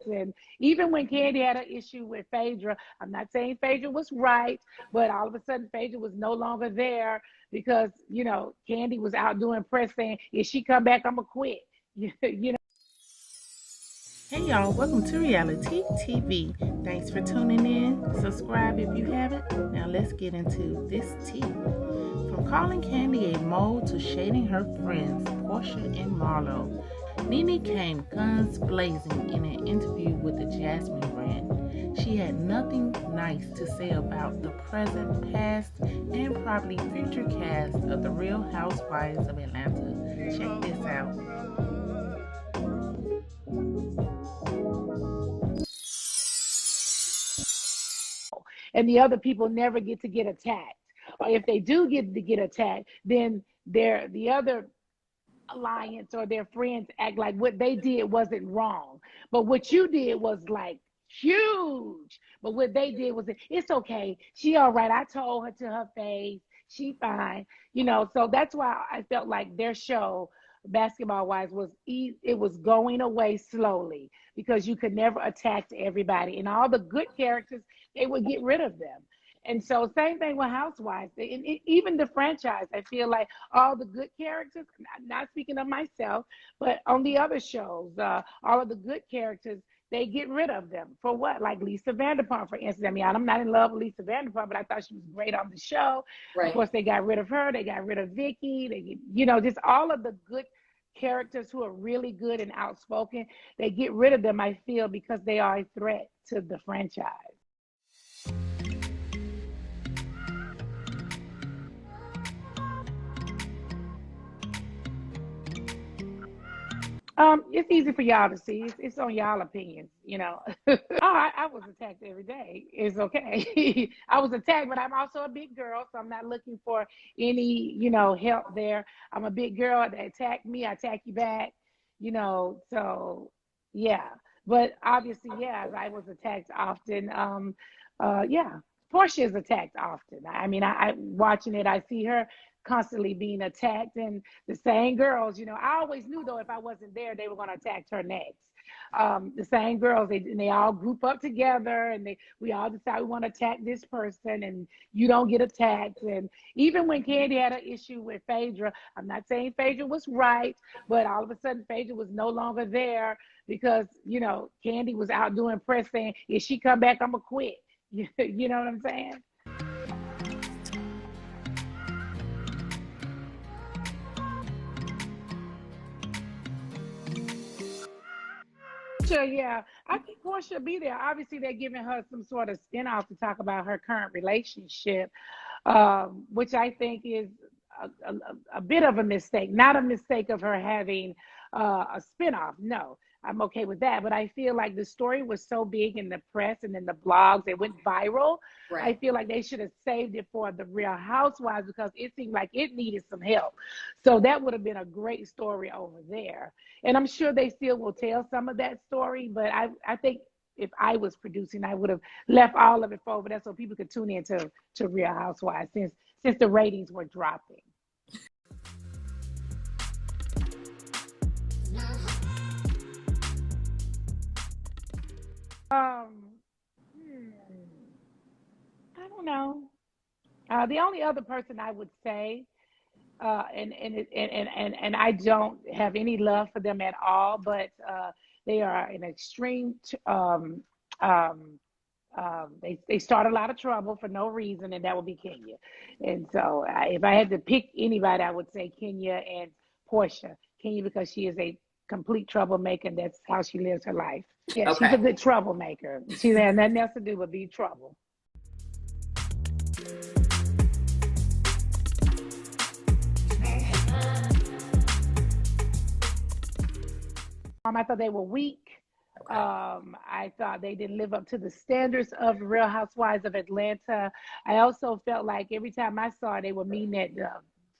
And even when Kandi had an issue with Phaedra, I'm not saying Phaedra was right, but all of a sudden Phaedra was no longer there because, Kandi was out doing press saying, if she come back, I'm going to quit. you know. Hey y'all, welcome to Reality TV. Thanks for tuning in. Subscribe if you haven't. Now let's get into this tea. From calling Kandi a mole to shading her friends, Porsha and Marlo, NeNe came guns blazing in an interview with the Jasmine brand. She had nothing nice to say about the present, past, and probably future cast of The Real Housewives of Atlanta. Check this out. And the other people never get to get attacked. Or if they do get to get attacked, then the other alliance or their friends act like what they did wasn't wrong. But what you did was like huge. But what they did was, it's okay. She all right. I told her to her face. She fine. So that's why I felt like their show, basketball wise, it was going away slowly because you could never attack everybody. And all the good characters, they would get rid of them. And so same thing with Housewives. Even the franchise, I feel like all the good characters, not speaking of myself, but on the other shows, all of the good characters, they get rid of them. For what? Like Lisa Vanderpump, for instance. I mean, I'm not in love with Lisa Vanderpump, but I thought she was great on the show. Of Right. course, they got rid of her. They got rid of Vicky. Just all of the good characters who are really good and outspoken, they get rid of them, I feel, because they are a threat to the franchise. It's easy for y'all to see. It's on y'all opinions. Oh, I was attacked every day. It's okay. I was attacked, but I'm also a big girl, so I'm not looking for any, help there. I'm a big girl. They attack me, I attack you back. So yeah. But obviously, yeah, I was attacked often. Yeah. Portia is attacked often. I mean, I watching it, I see her constantly being attacked, and the same girls. I always knew though if I wasn't there, they were going to attack her next. The same girls, they all group up together, and we all decide we want to attack this person, and you don't get attacked. And even when Kandi had an issue with Phaedra, I'm not saying Phaedra was right, but all of a sudden Phaedra was no longer there because Kandi was out doing press saying, if she come back, I'm gonna quit. You know what I'm saying? Sure, yeah. I think Portia will be there. Obviously, they're giving her some sort of spinoff to talk about her current relationship, which I think is a bit of a mistake. Not a mistake of her having a spinoff. No, I'm okay with that. But I feel like the story was so big in the press and in the blogs, it went viral. I Right. feel like they should have saved it for the Real Housewives because it seemed like it needed some help. So that would have been a great story over there. And I'm sure they still will tell some of that story, but I think if I was producing, I would have left all of it for over there so people could tune in to Real Housewives since the ratings were dropping. Um, hmm, I don't know. The only other person I would say, and I don't have any love for them at all, but they are an extreme. Um, they start a lot of trouble for no reason, and that would be Kenya. And so, if I had to pick anybody, I would say Kenya and Portia. Kenya because she is a complete troublemaker, and that's how she lives her life. Yeah, she's a Okay. good troublemaker. She had nothing else to do but be trouble. I thought they were weak. Okay. I thought they didn't live up to the standards of Real Housewives of Atlanta. I also felt like every time I saw it, they were meeting at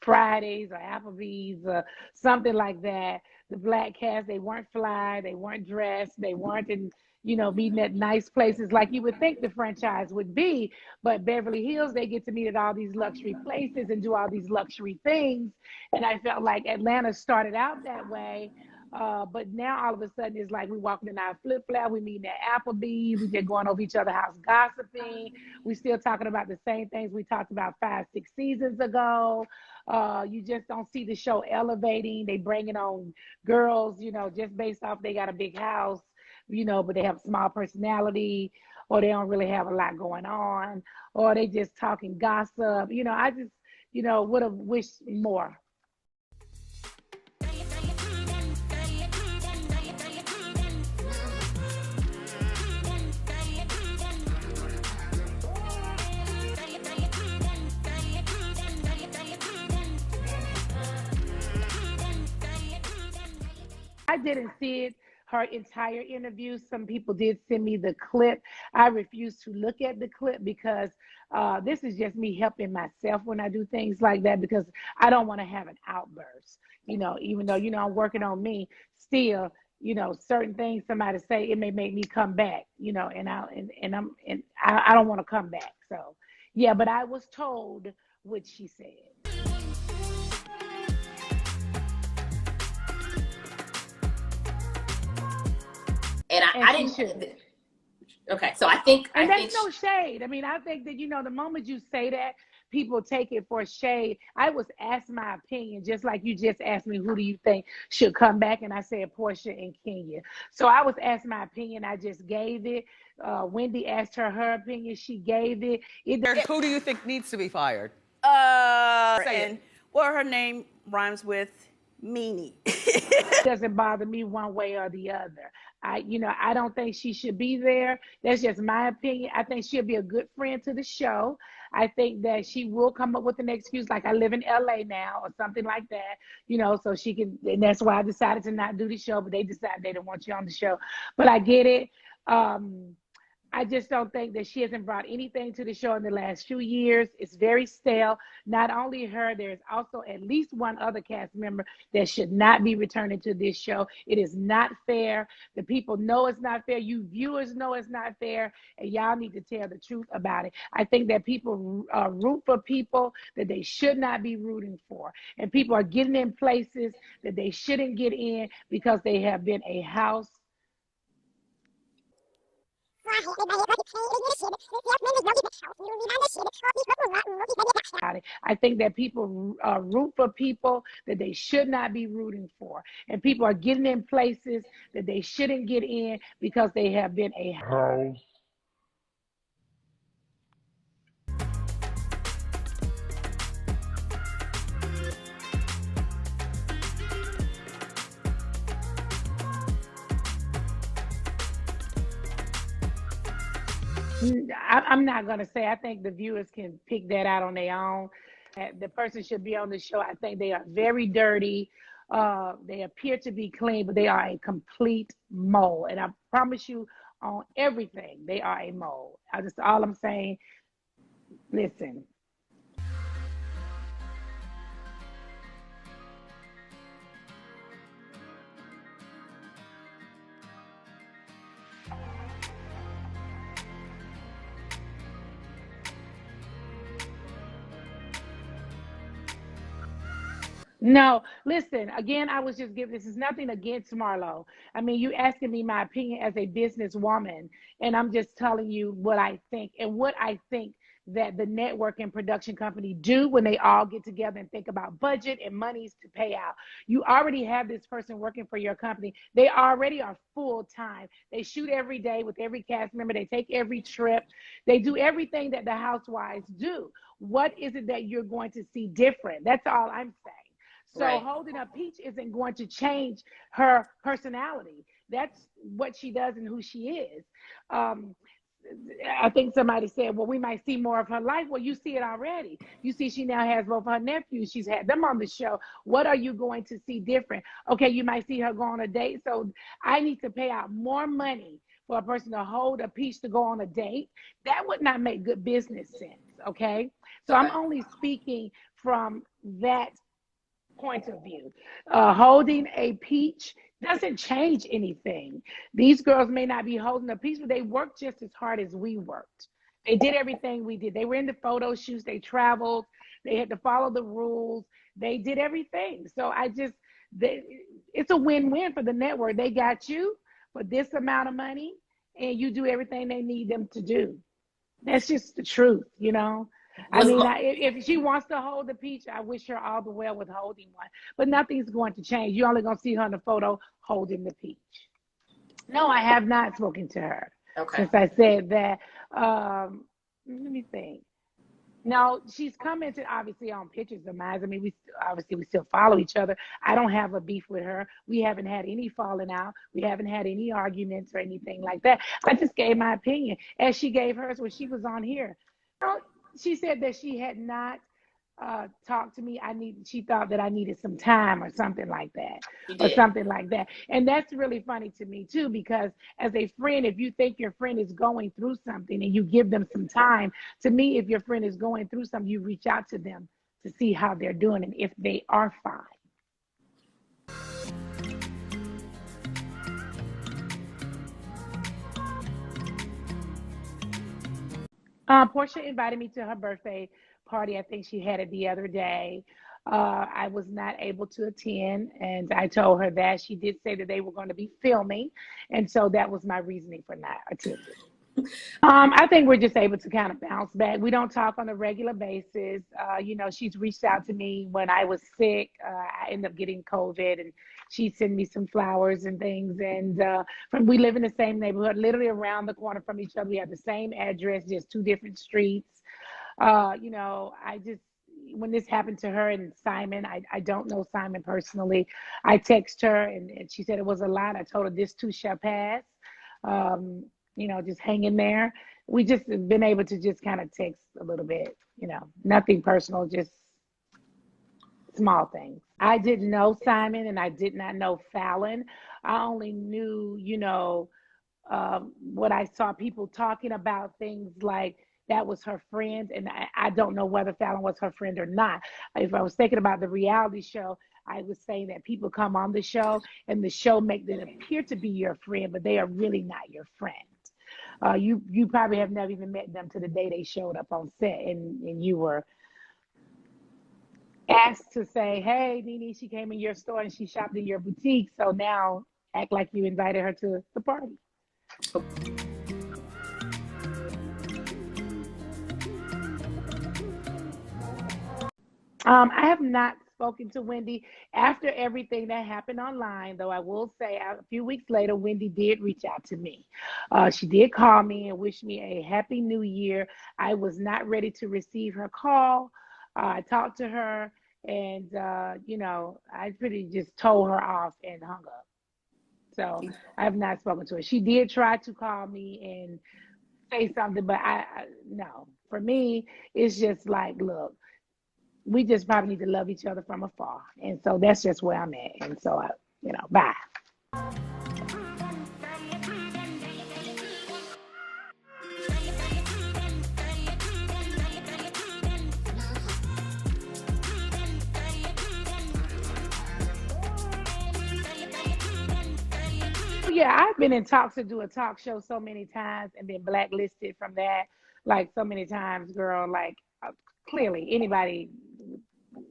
Fridays or Applebee's, something like that. The black cast, they weren't fly, they weren't dressed, they weren't in, meeting at nice places like you would think the franchise would be. But Beverly Hills, they get to meet at all these luxury places and do all these luxury things. And I felt like Atlanta started out that way. But now all of a sudden it's like we walking in our flip flop, we meeting at Applebee's, we just going over each other's house gossiping. We still talking about the same things we talked about 5, 6 seasons ago. You just don't see the show elevating. They bringing on girls, just based off they got a big house, but they have small personality, or they don't really have a lot going on, or they just talking gossip. I just, would have wished more. I didn't see it, her entire interview. Some people did send me the clip. I refuse to look at the clip because this is just me helping myself when I do things like that, because I don't want to have an outburst. Even though, I'm working on me still, certain things somebody say, it may make me come back, and I don't want to come back. So yeah, but I was told what she said. And And I she didn't. should. Okay, so I And think that's no shade. I mean, I think that, the moment you say that, people take it for shade. I was asked my opinion, just like you just asked me, who do you think should come back? And I said Porsha and Kenya. So I was asked my opinion. I just gave it. Wendy asked her opinion. She gave it. Who do you think needs to be fired? And well, her name rhymes with meanie. doesn't bother me one way or the other. I don't think she should be there. That's just my opinion. I think she'll be a good friend to the show. I think that she will come up with an excuse like I live in LA now or something like that, so she can, and that's why I decided to not do the show, but they decided they didn't want you on the show. But I get it. I just don't think that she hasn't brought anything to the show in the last few years. It's very stale. Not only her, there's also at least one other cast member that should not be returning to this show. It is not fair. The people know it's not fair. You viewers know it's not fair. And y'all need to tell the truth about it. I think that people root for people that they should not be rooting for. And people are getting in places that they shouldn't get in because they have been a house. I think that people root for people that they should not be rooting for. And people are getting in places that they shouldn't get in because they have been a house. I'm not going to say. I think the viewers can pick that out on their own. The person should be on the show. I think they are very dirty. They appear to be clean, but they are a complete mole. And I promise you on everything, they are a mole. All I'm saying, listen. No, listen, again, I was just giving, this is nothing against Marlo. I mean, you asking me my opinion as a businesswoman, and I'm just telling you what I think and what I think that the network and production company do when they all get together and think about budget and monies to pay out. You already have this person working for your company. They already are full time. They shoot every day with every cast member. They take every trip. They do everything that the housewives do. What is it that you're going to see different? That's all I'm saying. So right. holding a peach isn't going to change her personality. That's what she does and who she is. I think somebody said, well, we might see more of her life. Well, you see it already. You see she now has both her nephews. She's had them on the show. What are you going to see different? Okay, you might see her go on a date. So I need to pay out more money for a person to hold a peach to go on a date. That would not make good business sense, okay? So I'm only speaking from that point of view. Holding a peach doesn't change anything. These girls may not be holding a peach, but they worked just as hard as we worked. They did everything we did. They were in the photo shoots. They traveled. They had to follow the rules. They did everything. So it's a win-win for the network. They got you for this amount of money, and you do everything they need them to do. That's just the truth, you know. I Was mean, if she wants to hold the peach, I wish her all the well with holding one. But nothing's going to change. You're only going to see her in the photo holding the peach. No, I have not spoken to her okay. since I said that. Let me think. No, she's commented obviously on pictures of mine. I mean, we still follow each other. I don't have a beef with her. We haven't had any falling out. We haven't had any arguments or anything like that. I just gave my opinion as she gave hers when she was on here. No, she said that she had not talked to me. She thought that I needed some time or something like that, She or did. something like that. And that's really funny to me too, because as a friend, if you think your friend is going through something and you give them some time, to me, if your friend is going through something, you reach out to them to see how they're doing and if they are fine. Porsha invited me to her birthday party. I think she had it the other day. I was not able to attend, and I told her that. She did say that they were going to be filming, and so that was my reasoning for not attending. I think we're just able to kind of bounce back. We don't talk on a regular basis. You know, she's reached out to me when I was sick. I ended up getting COVID, and she sent me some flowers and things. And we live in the same neighborhood, literally around the corner from each other. We have the same address, just two different streets. You know, when this happened to her and Simon, I don't know Simon personally. I text her, and she said it was a lot. I told her this too shall pass. You know, just hang in there. We just have been able to just kind of text a little bit, you know, nothing personal, just small things. I didn't know Simon and I did not know Fallon. I only knew, you know, what I saw people talking about, things like that was her friend. And I don't know whether Fallon was her friend or not. If I was thinking about the reality show, I was saying that people come on the show and the show make them appear to be your friend, but they are really not your friend. You probably have never even met them to the day they showed up on set, and you were asked to say, "Hey, NeNe, she came in your store and she shopped in your boutique, so now act like you invited her to the party." I have not spoken to Wendy after everything that happened online, though I will say a few weeks later, Wendy did reach out to me. She did call me and wish me a happy new year. I was not ready to receive her call. I talked to her and, you know, I pretty just told her off and hung up. So I have not spoken to her. She did try to call me and say something, but no. For me, it's just like, look, we just probably need to love each other from afar. And so that's just where I'm at. And so, you know, bye. Yeah, I've been in talks to do a talk show so many times and been blacklisted from that, like so many times, girl. Like clearly, anybody,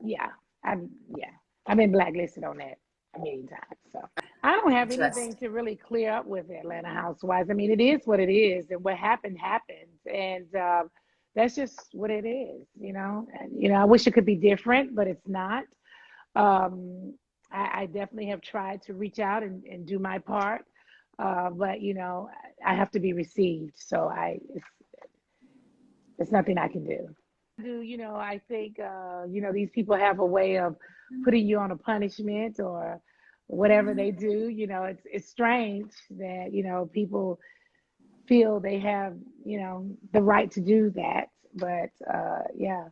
yeah, yeah, I've been blacklisted on that a million times. So I don't have anything to really clear up with Atlanta Housewives. I mean, it is what it is, and what happened happened, and that's just what it is, you know. And you know, I wish it could be different, but it's not. Um, I definitely have tried to reach out and do my part, but you know, I have to be received. So it's nothing I can do. You know, I think you know, these people have a way of putting you on a punishment or whatever they do. You know, it's strange that, you know, people feel they have, you know, the right to do that. But yeah.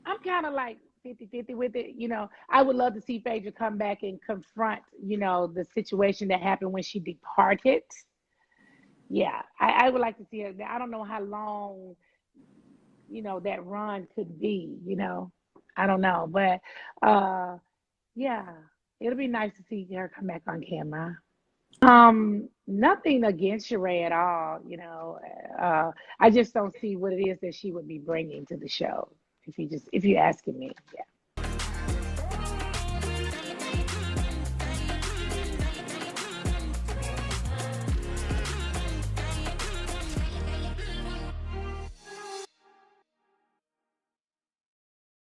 I'm kind of like 50-50 with it. You know, I would love to see Phaedra come back and confront, you know, the situation that happened when she departed. Yeah, I would like to see her. I don't know how long, you know, that run could be, you know. I don't know. But yeah, It'll be nice to see her come back on camera. Nothing against Sheree at all. I just don't see what it is that she would be bringing to the show. If you asking me, yeah.